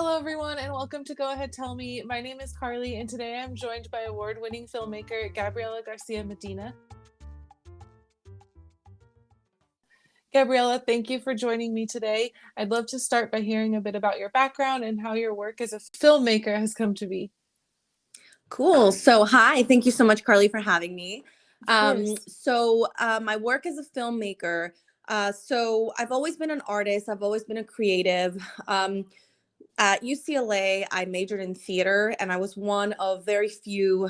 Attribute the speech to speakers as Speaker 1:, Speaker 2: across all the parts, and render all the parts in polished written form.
Speaker 1: Hello, everyone, and welcome to Go Ahead Tell Me. My name is Carly, and today I'm joined by award-winning filmmaker Gabriela Garcia Medina. Gabriela, thank you for joining me today. I'd love to start by hearing a bit about your background and how your work as a filmmaker has come to be.
Speaker 2: Cool. So, hi. Thank you so much, Carly, for having me.
Speaker 1: Of course.
Speaker 2: My work as a filmmaker. I've always been an artist. I've always been a creative. At UCLA, I majored in theater, and I was one of very few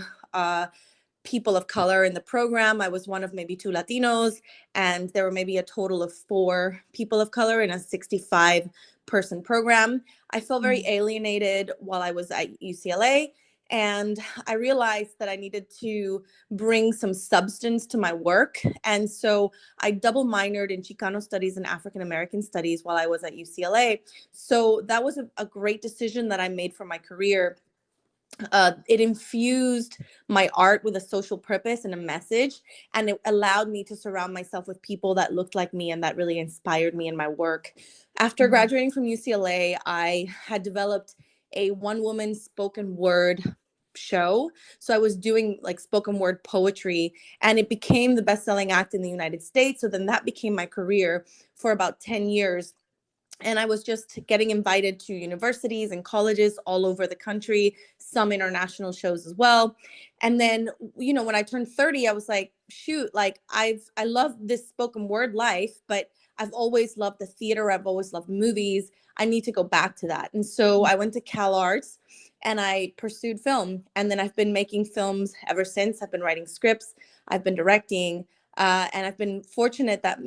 Speaker 2: people of color in the program. I was one of maybe two Latinos, and there were maybe a total of four people of color in a 65-person program. I felt very alienated while I was at UCLA. And I realized that I needed to bring some substance to my work. And so I double minored in Chicano studies and African American studies while I was at UCLA. So that was a great decision that I made for my career. It infused my art with a social purpose and a message, and it allowed me to surround myself with people that looked like me and that really inspired me in my work. After graduating from UCLA, I had developed a one-woman spoken word show. So I was doing like spoken word poetry, and it became the best-selling act in the United States. So then that became my career for about 10 years. And I was just getting invited to universities and colleges all over the country, some international shows as well. And then, when I turned 30, I was like, shoot, like I love this spoken word life, but I've always loved the theater. I've always loved movies. I need to go back to that. And so I went to Cal Arts and I pursued film. And then I've been making films ever since. I've been writing scripts, I've been directing, and I've been fortunate that,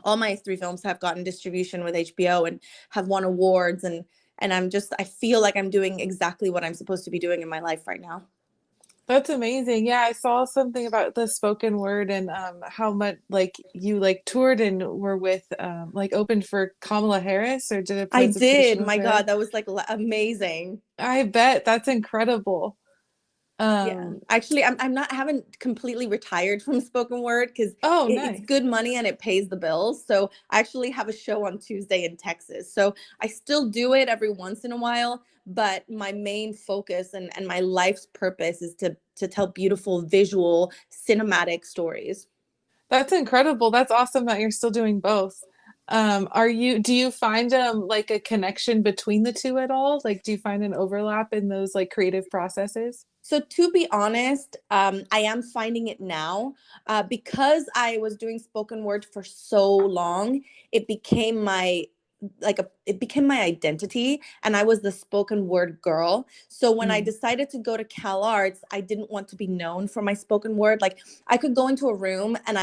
Speaker 2: all my three films have gotten distribution with HBO and have won awards. And I feel like I'm doing exactly what I'm supposed to be doing in my life right now.
Speaker 1: That's amazing. Yeah, I saw something about the spoken word and how much like you like toured and were with like opened for Kamala Harris or did a
Speaker 2: I did.
Speaker 1: presentation with
Speaker 2: My
Speaker 1: her.
Speaker 2: God, that was like amazing.
Speaker 1: I bet that's incredible.
Speaker 2: Yeah.
Speaker 1: Um,
Speaker 2: Actually, I haven't completely retired from spoken word because
Speaker 1: oh,
Speaker 2: it's
Speaker 1: nice.
Speaker 2: good money and it pays the bills. So I actually have a show on Tuesday in Texas. So I still do it every once in a while, but my main focus and my life's purpose is to tell beautiful visual cinematic stories.
Speaker 1: That's incredible. That's awesome that you're still doing both. Do you find like a connection between the two at all? Like, do you find an overlap in those like creative processes?
Speaker 2: So to be honest, I am finding it now because I was doing spoken word for so long. It became it became my identity, and I was the spoken word girl. So when I
Speaker 1: Mm.
Speaker 2: decided to go to Cal Arts, I didn't want to be known for my spoken word. Like I could go into a room and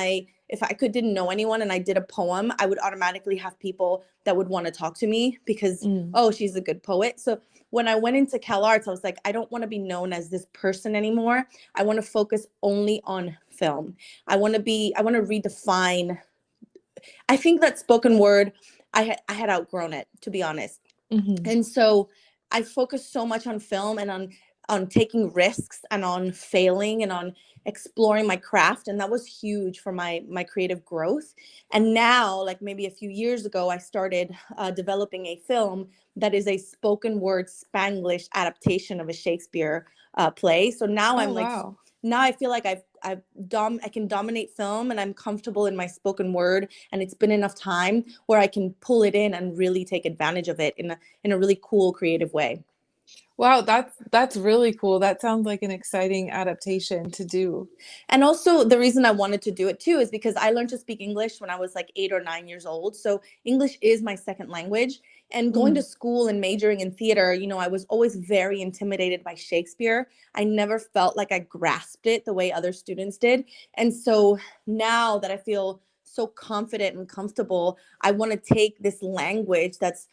Speaker 2: if I didn't know anyone and I did a poem, I would automatically have people that would want to talk to me because,
Speaker 1: Mm.
Speaker 2: oh, she's a good poet. So when I went into Cal Arts, I was like, I don't want to be known as this person anymore. I want to focus only on film. I want to redefine. I think that spoken word, I had outgrown it, to be honest.
Speaker 1: Hmm.
Speaker 2: And so I focused so much on film and on taking risks and on failing and on exploring my craft, and that was huge for my creative growth. And now, like maybe a few years ago, I started developing a film that is a spoken word Spanglish adaptation of a Shakespeare play. So now
Speaker 1: Oh,
Speaker 2: I'm like,
Speaker 1: wow.
Speaker 2: now I feel like I can dominate film, and I'm comfortable in my spoken word, and it's been enough time where I can pull it in and really take advantage of it in a really cool, creative way.
Speaker 1: Wow, that's really cool. That sounds like an exciting adaptation to do.
Speaker 2: And also, the reason I wanted to do it too is because I learned to speak English when I was like 8 or 9 years old. So English is my second language. And going to
Speaker 1: Mm.
Speaker 2: school and majoring in theater, I was always very intimidated by Shakespeare. I never felt like I grasped it the way other students did. And so now that I feel so confident and comfortable, I want to take this language that's,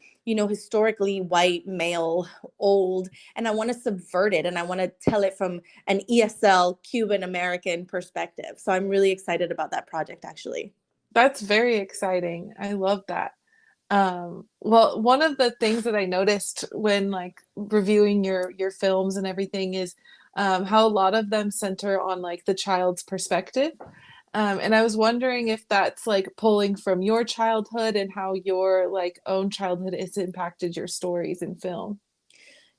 Speaker 2: historically white, male, old, and I want to subvert it, and I want to tell it from an ESL Cuban American perspective. So I'm really excited about that project, actually.
Speaker 1: That's very exciting. I love that. Well, one of the things that I noticed when like reviewing your films and everything is how a lot of them center on like the child's perspective. And I was wondering if that's like pulling from your childhood and how your like own childhood has impacted your stories in film.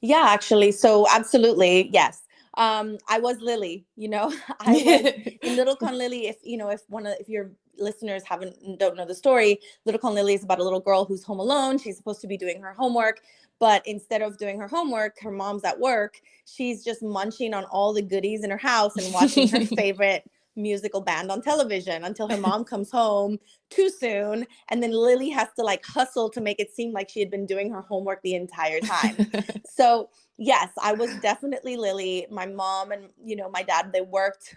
Speaker 2: Yeah, actually. So absolutely, yes. I was Lily, I was in Little Con Lily. If your listeners don't know the story, Little Con Lily is about a little girl who's home alone. She's supposed to be doing her homework, but instead of doing her homework, her mom's at work. She's just munching on all the goodies in her house and watching her favorite musical band on television until her mom comes home too soon, and then Lily has to like hustle to make it seem like she had been doing her homework the entire time. So yes, I was definitely Lily. My mom and my dad, they worked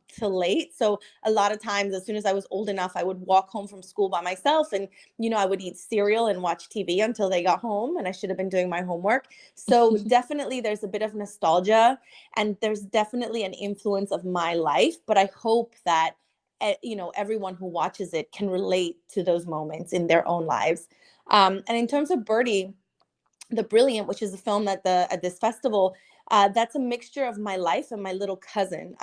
Speaker 2: till late. So a lot of times, as soon as I was old enough, I would walk home from school by myself, and I would eat cereal and watch TV until they got home, and I should have been doing my homework. So definitely, there's a bit of nostalgia, and there's definitely an influence of my life. But I hope that everyone who watches it can relate to those moments in their own lives. And in terms of Birdie, the Brilliant, which is a film at this festival, that's a mixture of my life and my little cousin.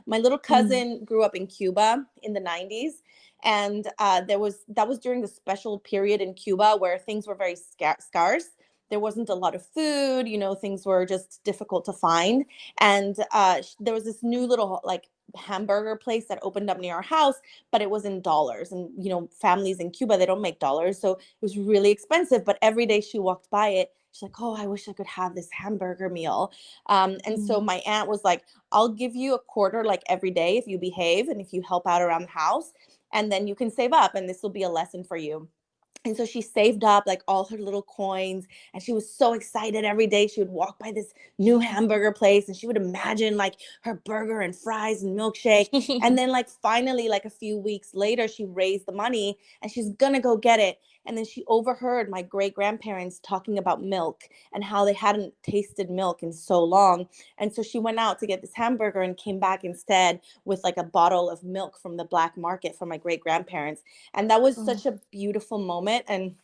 Speaker 2: My little
Speaker 1: Mm.
Speaker 2: cousin grew up in Cuba in the 90s, and that was during the special period in Cuba where things were very scarce. There wasn't a lot of food, things were just difficult to find. And there was this new little like hamburger place that opened up near our house, but it was in dollars. And families in Cuba, they don't make dollars, so it was really expensive. But every day she walked by it, she's like, oh, I wish I could have this hamburger meal. And so
Speaker 1: Mm.
Speaker 2: my aunt was like, I'll give you a quarter like every day if you behave and if you help out around the house, and then you can save up, and this will be a lesson for you. And so she saved up like all her little coins, and she was so excited. Every day she would walk by this new hamburger place and she would imagine like her burger and fries and milkshake. And then like finally, like a few weeks later, she raised the money and she's gonna go get it. And then she overheard my great grandparents talking about milk and how they hadn't tasted milk in so long. And so she went out to get this hamburger and came back instead with like a bottle of milk from the black market for my great grandparents. And that was
Speaker 1: Oh.
Speaker 2: such a beautiful moment, and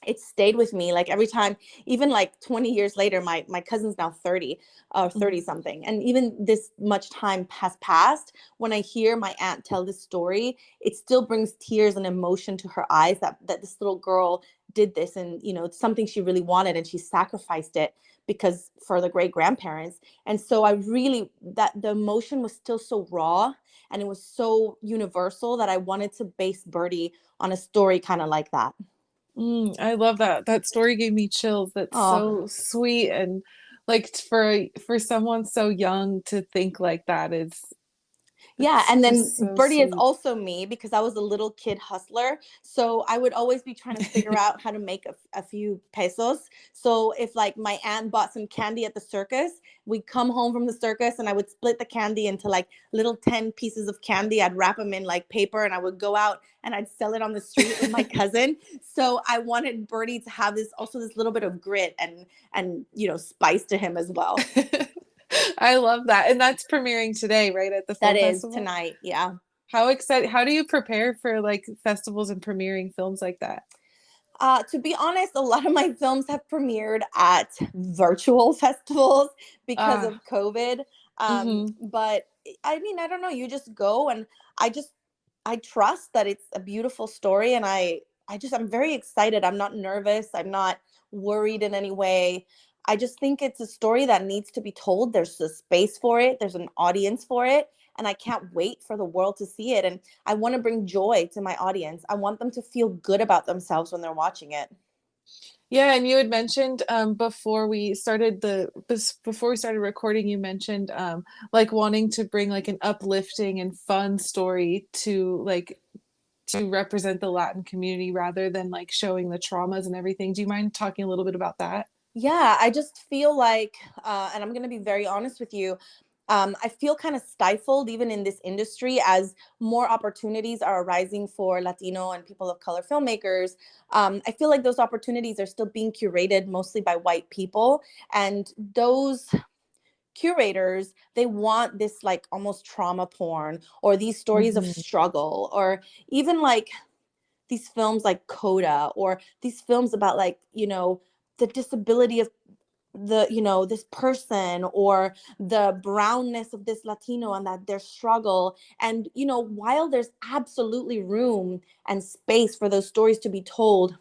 Speaker 2: it stayed with me like every time. Even like 20 years later, my cousin's now 30 or 30
Speaker 1: Mm.
Speaker 2: something, and even this much time has passed, when I hear my aunt tell this story, it still brings tears and emotion to her eyes, that this little girl did this, and it's something she really wanted, and she sacrificed it because for the great grandparents. And so I really, that the emotion was still so raw, and it was so universal, that I wanted to base Birdie on a story kind of like that.
Speaker 1: I love that. That story gave me chills. That's
Speaker 2: Oh,
Speaker 1: so sweet and like for someone so young to think like that is
Speaker 2: yeah.
Speaker 1: it's
Speaker 2: And then
Speaker 1: just so
Speaker 2: Birdie is
Speaker 1: sweet.
Speaker 2: also me because I was a little kid hustler. So I would always be trying to figure out how to make a few pesos. So if like my aunt bought some candy at the circus, we'd come home from the circus and I would split the candy into like little 10 pieces of candy. I'd wrap them in like paper and I would go out and I'd sell it on the street with my cousin. So I wanted Birdie to have this little bit of grit and spice to him as well.
Speaker 1: I love that. And that's premiering today, right, at the
Speaker 2: That
Speaker 1: film
Speaker 2: is
Speaker 1: festival?
Speaker 2: tonight. Yeah.
Speaker 1: How excited, how do you prepare for like festivals and premiering films like that?
Speaker 2: To be honest, a lot of my films have premiered at virtual festivals because
Speaker 1: Ah,
Speaker 2: of COVID.
Speaker 1: mm-hmm.
Speaker 2: But I mean, I don't know. You just go, and I just I trust that it's a beautiful story, and I'm very excited. I'm not nervous. I'm not worried in any way. I just think it's a story that needs to be told. There's a space for it. There's an audience for it, and I can't wait for the world to see it. And I want to bring joy to my audience. I want them to feel good about themselves when they're watching it.
Speaker 1: Yeah, and you had mentioned before we started recording, you mentioned like wanting to bring like an uplifting and fun story to like to represent the Latin community rather than like showing the traumas and everything. Do you mind talking a little bit about that?
Speaker 2: Yeah, I just feel like, and I'm going to be very honest with you, I feel kind of stifled even in this industry as more opportunities are arising for Latino and people of color filmmakers. I feel like those opportunities are still being curated mostly by white people. And those curators, they want this like almost trauma porn or these stories of
Speaker 1: Hmm.
Speaker 2: struggle, or even like these films like Coda, or these films about like, the disability of this person, or the brownness of this Latino and that their struggle. And while there's absolutely room and space for those stories to be told,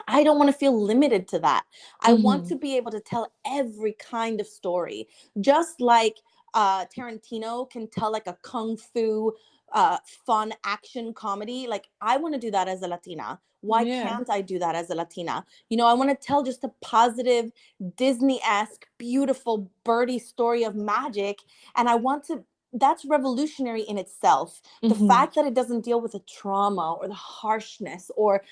Speaker 2: I don't want to feel limited to that. I want
Speaker 1: Hmm.
Speaker 2: to be able to tell every kind of story, just like Tarantino can tell like a kung fu, fun action comedy. Like, I want to do that as a Latina. Why
Speaker 1: Yeah.
Speaker 2: can't I do that as a Latina? I want to tell just a positive, Disney-esque, beautiful, birdie story of magic. And I want to, that's revolutionary in itself. The
Speaker 1: Hmm.
Speaker 2: fact that it doesn't deal with the trauma or the harshness, or,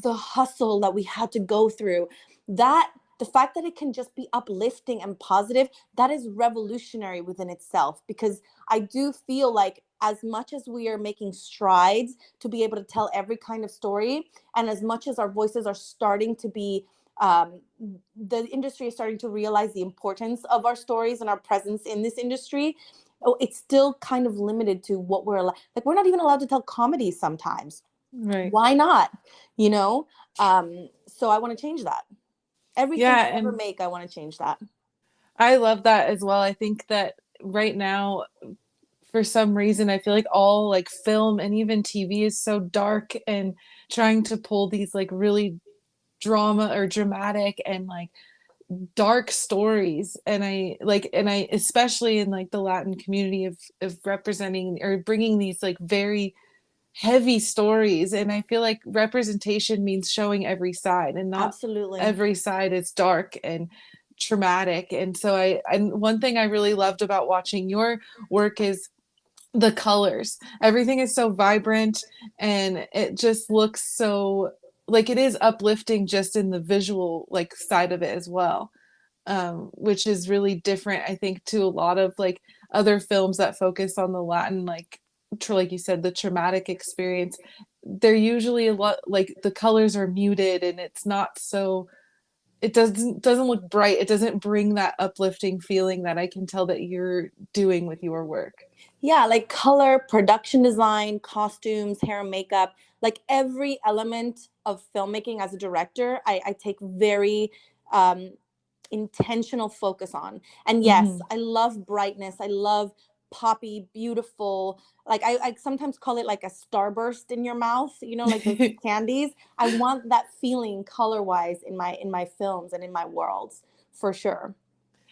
Speaker 2: the hustle that we had to go through, that the fact that it can just be uplifting and positive, that is revolutionary within itself. Because I do feel like, as much as we are making strides to be able to tell every kind of story, and as much as our voices are starting to be, the industry is starting to realize the importance of our stories and our presence in this industry, it's still kind of limited to what like, we're not even allowed to tell comedies sometimes.
Speaker 1: Right.
Speaker 2: Why not? you know so I want to change that. Everything
Speaker 1: Yeah,
Speaker 2: I ever
Speaker 1: and
Speaker 2: make, I want to change that.
Speaker 1: I love that as well. I think that right now, for some reason, I feel like all like film and even TV is so dark and trying to pull these like really drama or dramatic and like dark stories. And I especially in like the Latin community of representing or bringing these like very heavy stories. And I feel like representation means showing every side, and not
Speaker 2: Absolutely.
Speaker 1: every side is dark and traumatic. And so and one thing I really loved about watching your work is the colors. Everything is so vibrant, and it just looks so like it is uplifting just in the visual like side of it as well. Which is really different, I think, to a lot of like other films that focus on the Latin, like you said, the traumatic experience. They're usually a lot like the colors are muted, and it's not so. It doesn't look bright. It doesn't bring that uplifting feeling that I can tell that you're doing with your work.
Speaker 2: Yeah, like color, production design, costumes, hair and makeup, like every element of filmmaking as a director, I take very um, intentional focus on. And yes,
Speaker 1: Hmm.
Speaker 2: I love brightness. I love poppy, beautiful. Like, I sometimes call it like a starburst in your mouth, like those candies. I want that feeling color wise in my films and in my worlds, for sure.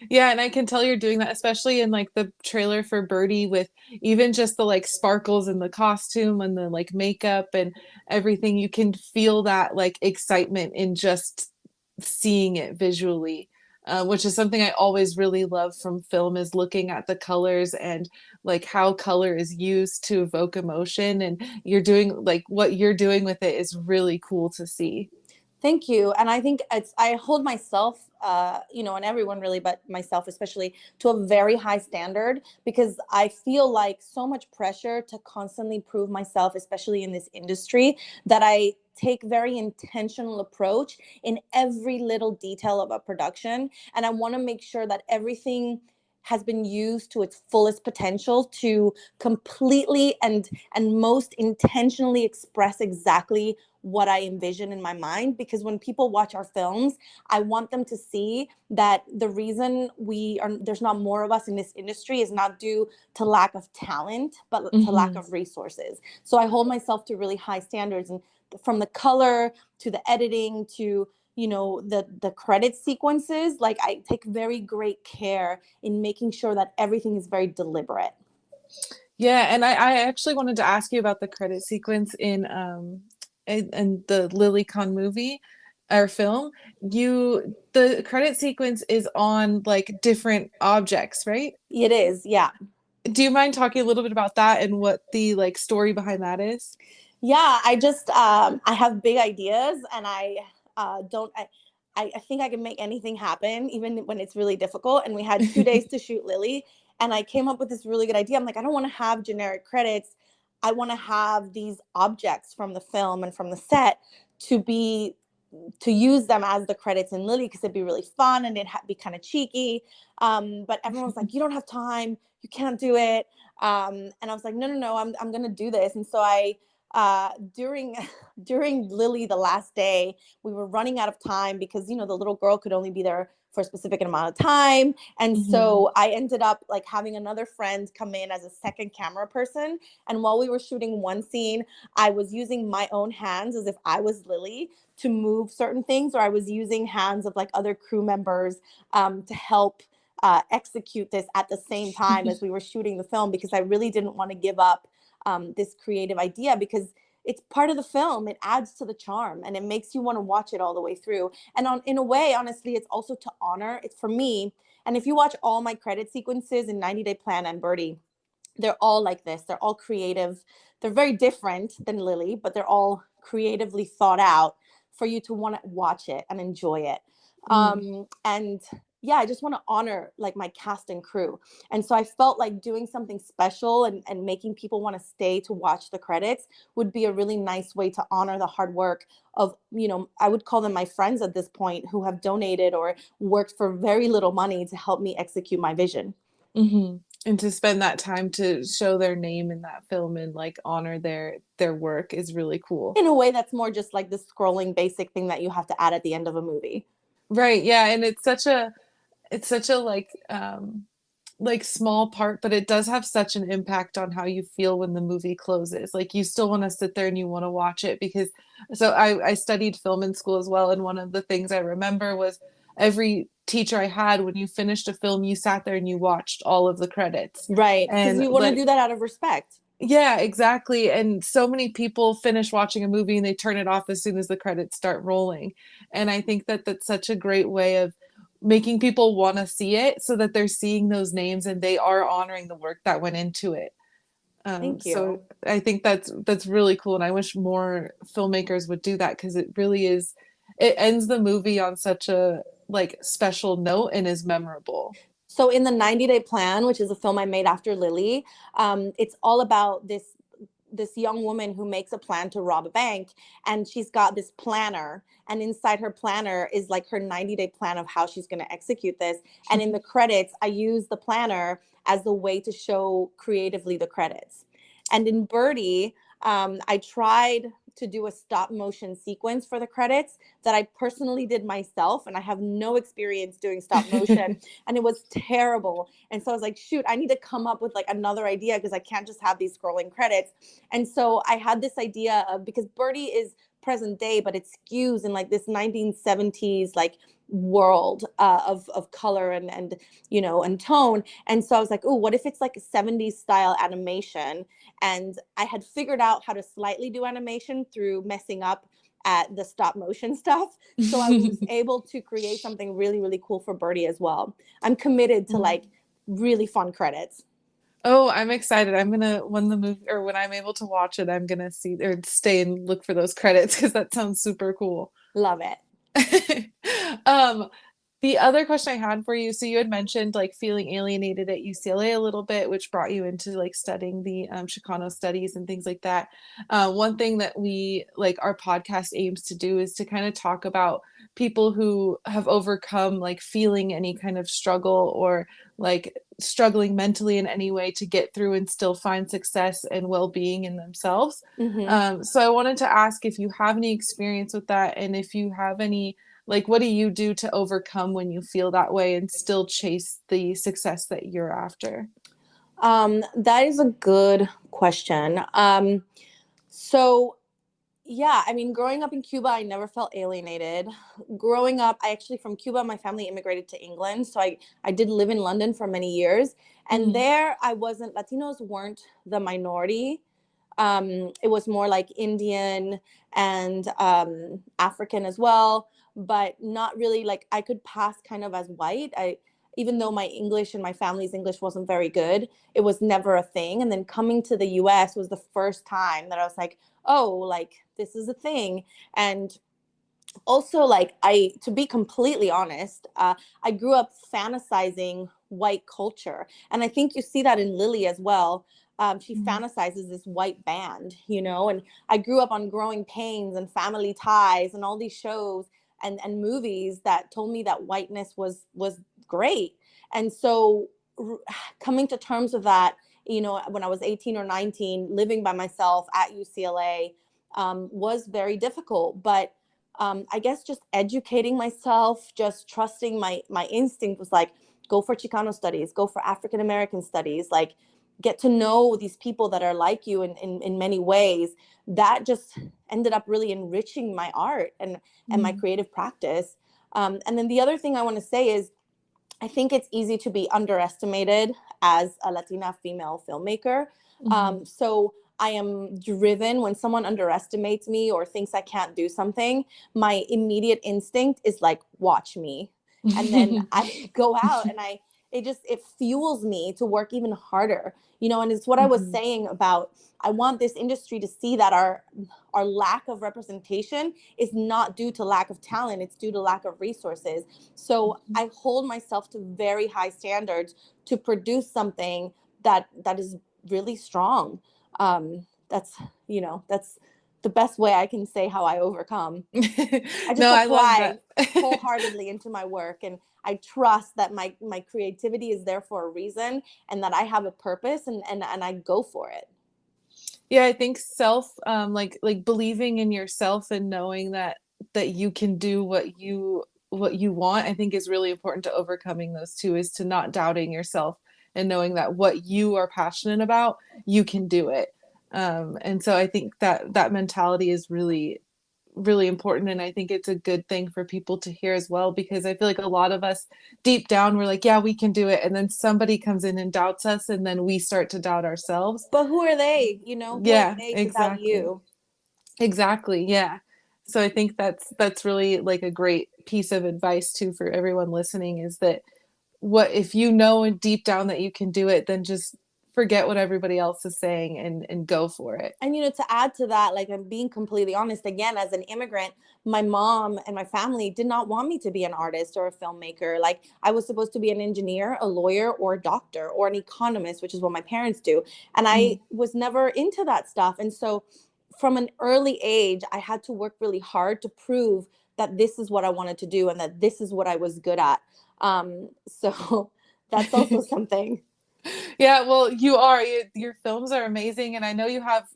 Speaker 1: Yeah, and I can tell you're doing that, especially in like the trailer for Birdie, with even just the like sparkles in the costume and the like makeup and everything. You can feel that like excitement in just seeing it visually, which is something I always really love from film, is looking at the colors and like how color is used to evoke emotion. And you're doing like what you're doing with it is really cool to see.
Speaker 2: Thank you. And I think I hold myself, and everyone really, but myself especially, to a very high standard, because I feel like so much pressure to constantly prove myself, especially in this industry, that I take very intentional approach in every little detail of a production. And I want to make sure that everything has been used to its fullest potential to completely and most intentionally express exactly what I envision in my mind. Because when people watch our films, I want them to see that the reason there's not more of us in this industry is not due to lack of talent, but to lack
Speaker 1: Hmm.
Speaker 2: of resources. So I hold myself to really high standards, and from the color to the editing to the credit sequences, like, I take very great care in making sure that everything is very deliberate.
Speaker 1: Yeah, and I actually wanted to ask you about the credit sequence in the Lilycon movie or film. The credit sequence is on like different objects, right?
Speaker 2: It is, yeah.
Speaker 1: Do you mind talking a little bit about that and what the like story behind that is?
Speaker 2: Yeah, I have big ideas, and don't I think I can make anything happen, even when it's really difficult. And we had 2 days to shoot Lily, and I came up with this really good idea. I'm like, I don't want to have generic credits. I want to have these objects from the film and from the set to be to use them as the credits in Lily, because it'd be really fun and it'd be kind of cheeky. But everyone was like, "You don't have time. You can't do it." And I was like, "No, no, no. I'm gonna do this." And so during during Lily the last day, we were running out of time because the little girl could only be there for a specific amount of time, and
Speaker 1: Hmm.
Speaker 2: so I ended up like having another friend come in as a second camera person. And while we were shooting one scene, I was using my own hands as if I was Lily to move certain things, or I was using hands of like other crew members to help execute this at the same time as we were shooting the film, because I really didn't want to give up this creative idea, because it's part of the film. It adds to the charm and it makes you want to watch it all the way through. And in a way, honestly, it's also to honor. It's for me. And if you watch all my credit sequences in 90 Day Plan and Birdie, they're all like this. They're all creative. They're very different than Lily, but they're all creatively thought out for you to want to watch it and enjoy it.
Speaker 1: Mm.
Speaker 2: And yeah, I just want to honor like my cast and crew. And so I felt like doing something special and making people want to stay to watch the credits would be a really nice way to honor the hard work of, I would call them my friends at this point, who have donated or worked for very little money to help me execute my vision.
Speaker 1: Hmm. And to spend that time to show their name in that film and like honor their work is really cool.
Speaker 2: In a way that's more just like the scrolling basic thing that you have to add at the end of a movie.
Speaker 1: Right, yeah, and it's such a like small part, but it does have such an impact on how you feel when the movie closes. Like you still want to sit there and you want to watch it because so I studied film in school as well, and one of the things I remember was every teacher I had, when you finished a film, you sat there and you watched all of the credits.
Speaker 2: Right, because
Speaker 1: And
Speaker 2: you want to
Speaker 1: like
Speaker 2: do that out of respect.
Speaker 1: yeah, exactly. And so many people finish watching a movie and they turn it off as soon as the credits start rolling. And I think that that's such a great way of making people want to see it so that they're seeing those names and they are honoring the work that went into it.
Speaker 2: Thank
Speaker 1: So
Speaker 2: you.
Speaker 1: I think that's really cool, and I wish more filmmakers would do that because it really is. It ends the movie on such a like special note and is memorable.
Speaker 2: So in the 90 Day Plan, which is a film I made after Lily, it's all about this young woman who makes a plan to rob a bank, and she's got this planner, and inside her planner is like her 90-day plan of how she's going to execute this. And in the credits, I use the planner as the way to show creatively the credits. And in Birdie, I tried to do a stop motion sequence for the credits that I personally did myself, and I have no experience doing stop motion, and it was terrible. And so I was like, shoot, I need to come up with like another idea, because I can't just have these scrolling credits. And so I had this idea of, because Birdie is present day, but it skews in like this 1970s like world of color and tone. And so I was like, oh, what if it's like a 70s style animation? And I had figured out how to slightly do animation through messing up at the stop motion stuff. So I was able to create something really, really cool for Birdie as well. I'm committed to like really fun credits.
Speaker 1: Oh, I'm excited. I'm gonna when the movie or when I'm able to watch it, I'm gonna see or stay and look for those credits because that sounds super cool.
Speaker 2: Love it.
Speaker 1: Um, the other question I had for you, so you had mentioned like feeling alienated at UCLA a little bit, which brought you into like studying the Chicano studies and things like that. One thing that we like our podcast aims to do is to kind of talk about people who have overcome like feeling any kind of struggle or like struggling mentally in any way to get through and still find success and well-being in themselves.
Speaker 2: Mm-hmm.
Speaker 1: So I wanted to ask if you have any experience with that and if you have any like what do you do to overcome when you feel that way and still chase the success that you're after?
Speaker 2: That is a good question. So yeah, I mean, growing up in Cuba, I never felt alienated. Growing up, I actually from Cuba, my family immigrated to England, so I did live in London for many years, and
Speaker 1: Mm,
Speaker 2: there I wasn't. Latinos weren't the minority. It was more like Indian and African as well, but not really like I could pass kind of as white. Even though my English and my family's English wasn't very good, it was never a thing. And then coming to the US was the first time that I was like, oh, like this is a thing. And also, like, to be completely honest, I grew up fantasizing white culture. And I think you see that in Lily as well. She
Speaker 1: mm,
Speaker 2: fantasizes this white band. And I grew up on Growing Pains and Family Ties and all these shows and movies that told me that whiteness was great. And so coming to terms with that when I was 18 or 19, living by myself at UCLA was very difficult. But I guess just educating myself, just trusting my instinct was like, go for Chicano studies, go for African American studies, like get to know these people that are like you in many ways. That just ended up really enriching my art and my
Speaker 1: Mm-hmm.
Speaker 2: creative practice. And then the other thing I want to say is I think it's easy to be underestimated as a Latina female filmmaker. So I am driven when someone underestimates me or thinks I can't do something. My immediate instinct is like, watch me. And then I go out and it fuels me to work even harder, and it's what I was
Speaker 1: Mm-hmm.
Speaker 2: saying about, I want this industry to see that our lack of representation is not due to lack of talent, it's due to lack of resources. So I hold myself to very high standards to produce something that is really strong. That's the best way I can say how I overcome. I just
Speaker 1: No, I love that.
Speaker 2: apply wholeheartedly into my work, and I trust that my creativity is there for a reason, and that I have a purpose, and I go for it.
Speaker 1: Yeah, I think self, like believing in yourself and knowing that you can do what you want, I think is really important to overcoming those two, is to not doubting yourself and knowing that what you are passionate about, you can do it. And so I think that mentality is really really important, and I think it's a good thing for people to hear as well, because I feel like a lot of us deep down we're like, yeah, we can do it, and then somebody comes in and doubts us, and then we start to doubt ourselves.
Speaker 2: But who are they? Who are
Speaker 1: Yeah,
Speaker 2: they to doubt
Speaker 1: exactly.
Speaker 2: you?
Speaker 1: Exactly. Yeah. So I think that's really like a great piece of advice too for everyone listening, is that what if you know deep down that you can do it, then just forget what everybody else is saying and go for it.
Speaker 2: And to add to that, like, I'm being completely honest, again, as an immigrant, my mom and my family did not want me to be an artist or a filmmaker. Like, I was supposed to be an engineer, a lawyer, or a doctor, or an economist, which is what my parents do. And I
Speaker 1: Mm.
Speaker 2: was never into that stuff. And so from an early age, I had to work really hard to prove that this is what I wanted to do and that this is what I was good at. So that's also something.
Speaker 1: Yeah, well, you are. Your films are amazing, and I know you have.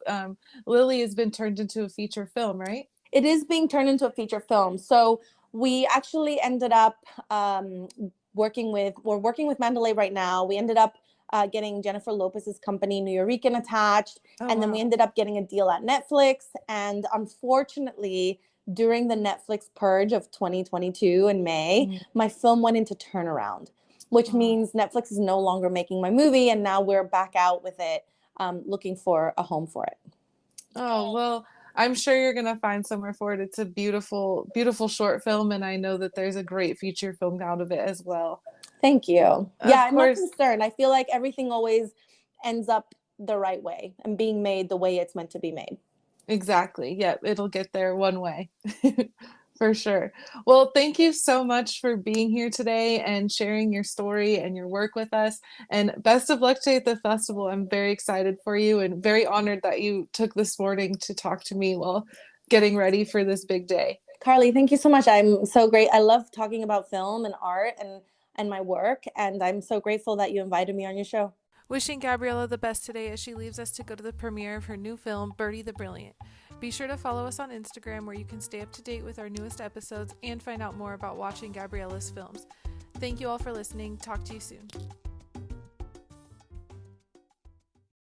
Speaker 1: Lily has been turned into a feature film, right?
Speaker 2: It is being turned into a feature film. So we actually ended up we're working with Mandalay right now. We ended up getting Jennifer Lopez's company, New Yorican, attached.
Speaker 1: Oh
Speaker 2: And then we
Speaker 1: wow.
Speaker 2: ended up getting a deal at Netflix. And unfortunately, during the Netflix purge of 2022 in May,
Speaker 1: Mm.
Speaker 2: my film went into turnaround, which
Speaker 1: Oh.
Speaker 2: means Netflix is no longer making my movie. And now we're back out with it, looking for a home for it.
Speaker 1: Oh, well, I'm sure you're gonna find somewhere for it. It's a beautiful, beautiful short film, and I know that there's a great feature film out of it as well.
Speaker 2: Thank you. Yeah,
Speaker 1: Of
Speaker 2: I'm not
Speaker 1: course,
Speaker 2: concerned. I feel like everything always ends up the right way and being made the way it's meant to be made.
Speaker 1: exactly. Yep, it'll get there one way. For sure. Well, thank you so much for being here today and sharing your story and your work with us. And best of luck today at the festival. I'm very excited for you and very honored that you took this morning to talk to me while getting ready for this big day.
Speaker 2: Carly, thank you so much. I'm so great. I love talking about film and art and my work, and I'm so grateful that you invited me on your show.
Speaker 1: Wishing Gabriela the best today as she leaves us to go to the premiere of her new film, Birdie the Brilliant. Be sure to follow us on Instagram where you can stay up to date with our newest episodes and find out more about watching Gabriela's films. Thank you all for listening. Talk to you soon.